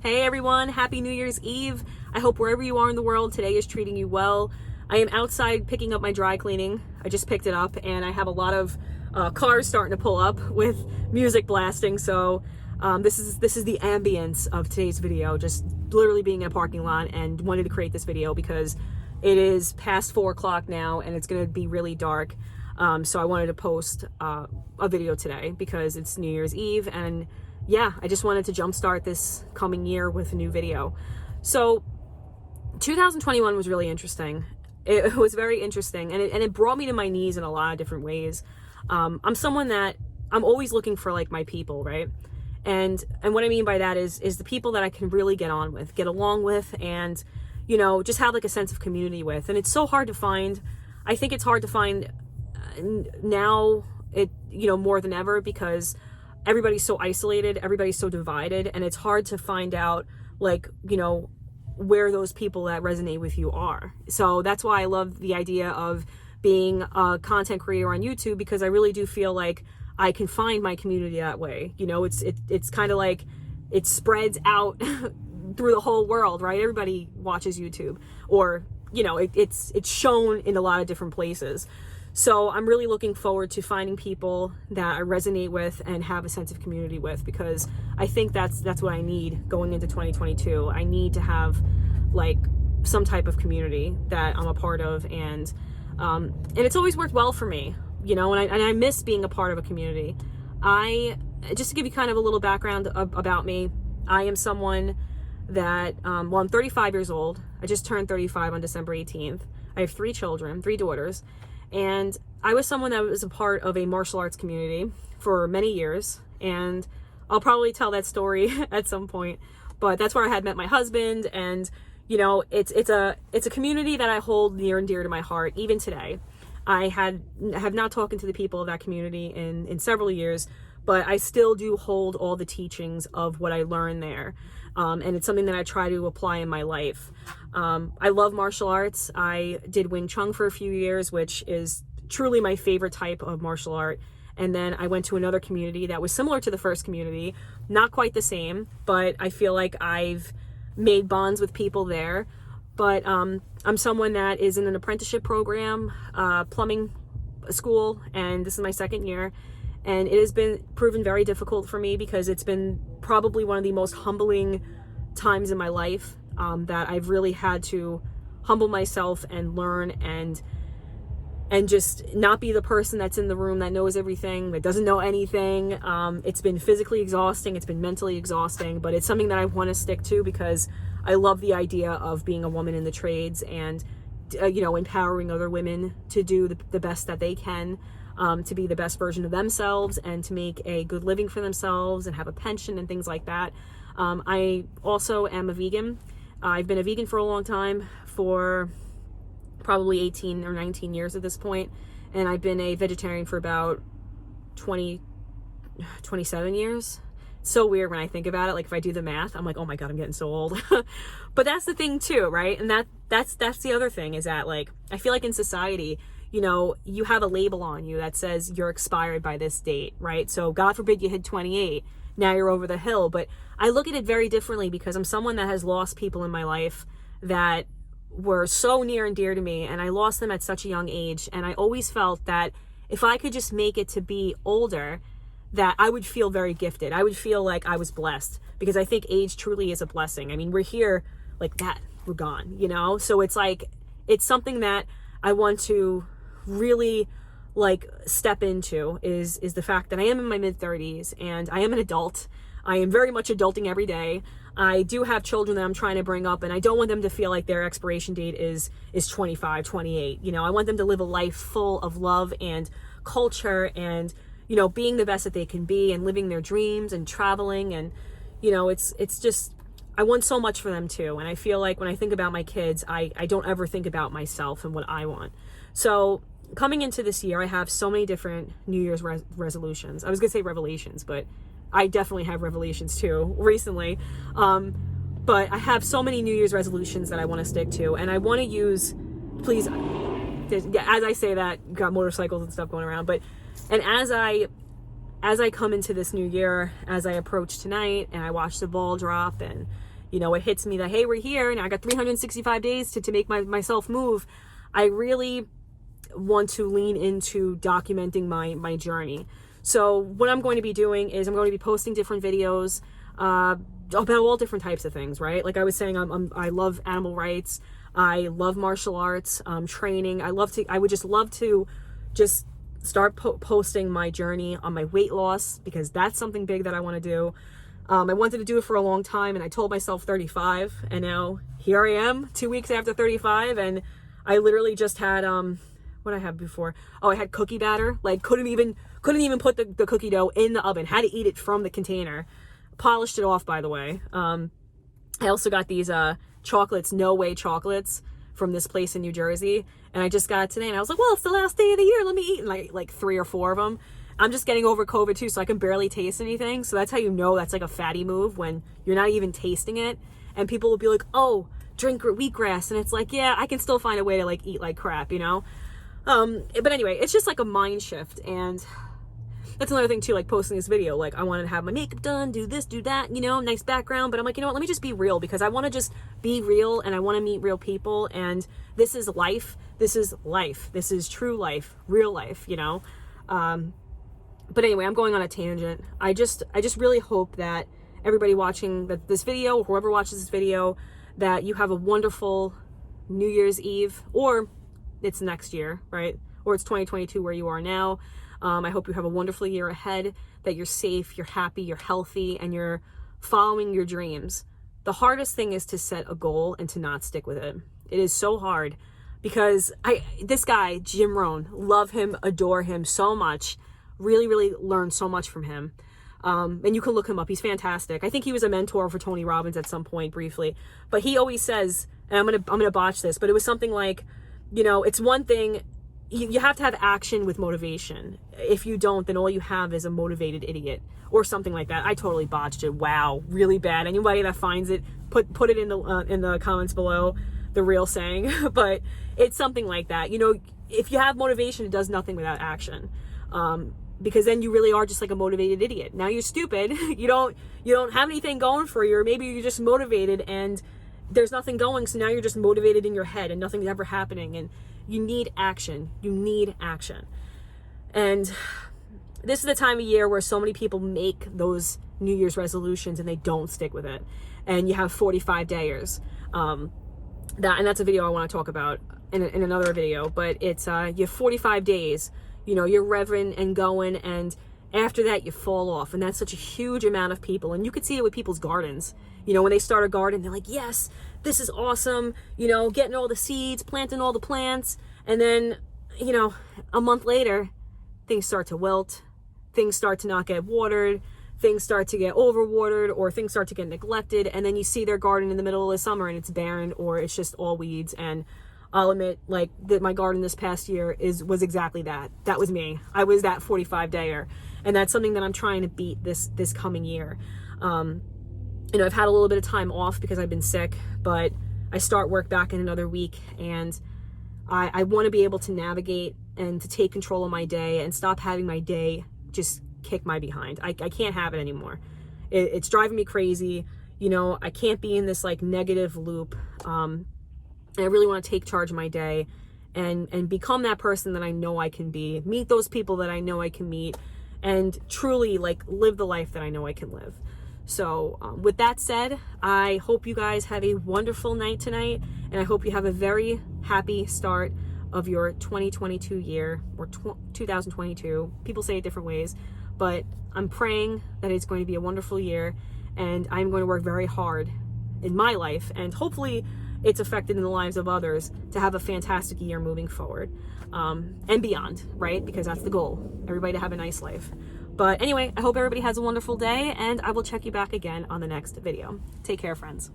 Hey everyone, happy New Year's Eve. I hope wherever you are in the world today is treating you well. I am outside picking up my dry cleaning. I just picked it up and I have a lot of cars starting to pull up with music blasting. So this is the ambience of today's video, just literally being in a parking lot, and wanted to create this video because it is past 4 o'clock now and it's gonna be really dark. So I wanted to post a video today because it's New Year's Eve, and yeah, I just wanted to jumpstart this coming year with a new video. So 2021 was really interesting. It was very interesting, and it brought me to my knees in a lot of different ways. I'm someone that I'm always looking for, like, my people, right? And what I mean by that is the people that I can really get along with, and, you know, just have like a sense of community with. And it's so hard to find. I think it's hard to find now, more than ever, because everybody's so isolated, everybody's so divided, and it's hard to find out, like, where those people that resonate with you are. So that's why I love the idea of being a content creator on YouTube, because I really do feel like I can find my community that way. It's kind of like it spreads out through the whole world, right? Everybody watches YouTube, or it's shown in a lot of different places. So I'm really looking forward to finding people that I resonate with and have a sense of community with, because I think that's what I need going into 2022. I need to have, like, some type of community that I'm a part of, and it's always worked well for me, and I miss being a part of a community. Just to give you kind of a little background about me, I am someone that, I'm 35 years old. I just turned 35 on December 18th. I have 3 children, 3 daughters. And I was someone that was a part of a martial arts community for many years, and I'll probably tell that story at some point, but that's where I had met my husband. And it's a community that I hold near and dear to my heart even today. I have not talked to the people of that community in several years, but I still do hold all the teachings of what I learned there. And it's something that I try to apply in my life. I love martial arts. I did Wing Chun for a few years, which is truly my favorite type of martial art. And then I went to another community that was similar to the first community, not quite the same, but I feel like I've made bonds with people there. But I'm someone that is in an apprenticeship program, plumbing school, and this is my 2nd year. And it has been proven very difficult for me, because it's been probably one of the most humbling times in my life, that I've really had to humble myself and learn and just not be the person that's in the room that knows everything, that doesn't know anything. It's been physically exhausting. It's been mentally exhausting, but it's something that I want to stick to, because I love the idea of being a woman in the trades and, empowering other women to do the best that they can. To be the best version of themselves and to make a good living for themselves and have a pension and things like that. I also am a vegan. I've been a vegan for a long time, for probably 18 or 19 years at this point. And I've been a vegetarian for about 27 years. It's so weird when I think about it. Like, if I do the math, I'm like, oh my God, I'm getting so old. But that's the thing too, right? And that's the other thing, is that, like, I feel like in society, you have a label on you that says you're expired by this date, right? So God forbid you hit 28, now you're over the hill. But I look at it very differently, because I'm someone that has lost people in my life that were so near and dear to me, and I lost them at such a young age. And I always felt that if I could just make it to be older, that I would feel very gifted. I would feel like I was blessed, because I think age truly is a blessing. I mean, we're here like that, we're gone, So it's like, it's something that I want to really, like, step into, is the fact that I am in my mid-30s and I am an adult. I am very much adulting every day. I do have children that I'm trying to bring up, and I don't want them to feel like their expiration date is 25, 28. I want them to live a life full of love and culture and, being the best that they can be and living their dreams and traveling. And, it's just, I want so much for them too. And I feel like when I think about my kids, I don't ever think about myself and what I want. So coming into this year, I have so many different New Year's resolutions. I was going to say revelations, but I definitely have revelations too recently. But I have so many New Year's resolutions that I want to stick to. And I want to use, please, as I say that, got motorcycles and stuff going around. And as I as I come into this new year, as I approach tonight and I watch the ball drop and, you know, it hits me that, hey, we're here and I got 365 days to make myself move. I really want to lean into documenting my journey. So what I'm going to be doing is I'm going to be posting different videos about all different types of things, right? Like I was saying, I love animal rights. I love martial arts, training. I would just love to just start posting my journey on my weight loss, because that's something big that I want to do. I wanted to do it for a long time, and I told myself 35, and now here I am 2 weeks after 35, and I literally just had, what did I have before? Oh, I had cookie batter. Like couldn't even put the cookie dough in the oven. Had to eat it from the container. Polished it off, by the way. I also got these chocolates, No Way chocolates, from this place in New Jersey, and I just got it today, and I was like, well, it's the last day of the year, let me eat, and like 3 or 4 of them. I'm just getting over COVID too, so I can barely taste anything. So that's how you know that's like a fatty move, when you're not even tasting it, and people will be like, oh, drink wheatgrass, and it's like, yeah, I can still find a way to like eat like crap, you know. But anyway, it's just like a mind shift, and that's another thing too, like posting this video, like I wanted to have my makeup done, do this, do that, you know, nice background, but I'm like, you know what, let me just be real, because I want to just be real, and I want to meet real people, and this is life, this is life, this is true life, real life, you know. But anyway, I'm going on a tangent. I just really hope that everybody watching this video, or whoever watches this video, that you have a wonderful New Year's Eve, or it's next year, right? Or it's 2022 where you are now. I hope you have a wonderful year ahead, that you're safe, you're happy, you're healthy, and you're following your dreams. The hardest thing is to set a goal and to not stick with it. It is so hard, because this guy, Jim Rohn, love him, adore him so much, really, really learned so much from him. And you can look him up. He's fantastic. I think he was a mentor for Tony Robbins at some point briefly, but he always says, and I'm gonna botch this, but it was something like, you know, it's one thing, you have to have action with motivation. If you don't, then all you have is a motivated idiot, or something like that. I totally botched it. Wow, really bad. Anybody that finds it, put it in the comments below, the real saying. But it's something like that. You know, if you have motivation, it does nothing without action. Because then you really are just like a motivated idiot. Now you're stupid. You don't have anything going for you, or maybe you're just motivated and there's nothing going, so now you're just motivated in your head and nothing's ever happening, and you need action. You need action. And this is the time of year where so many people make those New Year's resolutions and they don't stick with it. And you have 45 dayers. And that's a video I want to talk about in another video, but it's you have 45 days, you know, you're revving and going, and after that you fall off. And that's such a huge amount of people, and you could see it with people's gardens. You know, when they start a garden, they're like, yes, this is awesome, you know, getting all the seeds, planting all the plants, and then, you know, a month later things start to wilt, things start to not get watered, things start to get overwatered, or things start to get neglected, and then you see their garden in the middle of the summer and it's barren, or it's just all weeds. And I'll admit, like, that my garden this past year was exactly that. That was me. I was that 45 dayer, and that's something that I'm trying to beat this coming year. You know, I've had a little bit of time off because I've been sick, but I start work back in another week, and I want to be able to navigate and to take control of my day and stop having my day just kick my behind. I can't have it anymore. It's driving me crazy. You know, I can't be in this like negative loop. And I really want to take charge of my day and become that person that I know I can be, meet those people that I know I can meet, and truly like live the life that I know I can live. So with that said, I hope you guys have a wonderful night tonight, and I hope you have a very happy start of your 2022 year, or 2022. People say it different ways, but I'm praying that it's going to be a wonderful year, and I'm going to work very hard in my life, and hopefully it's affected in the lives of others, to have a fantastic year moving forward, and beyond, right? Because that's the goal, everybody to have a nice life. But anyway, I hope everybody has a wonderful day, and I will check you back again on the next video. Take care, friends.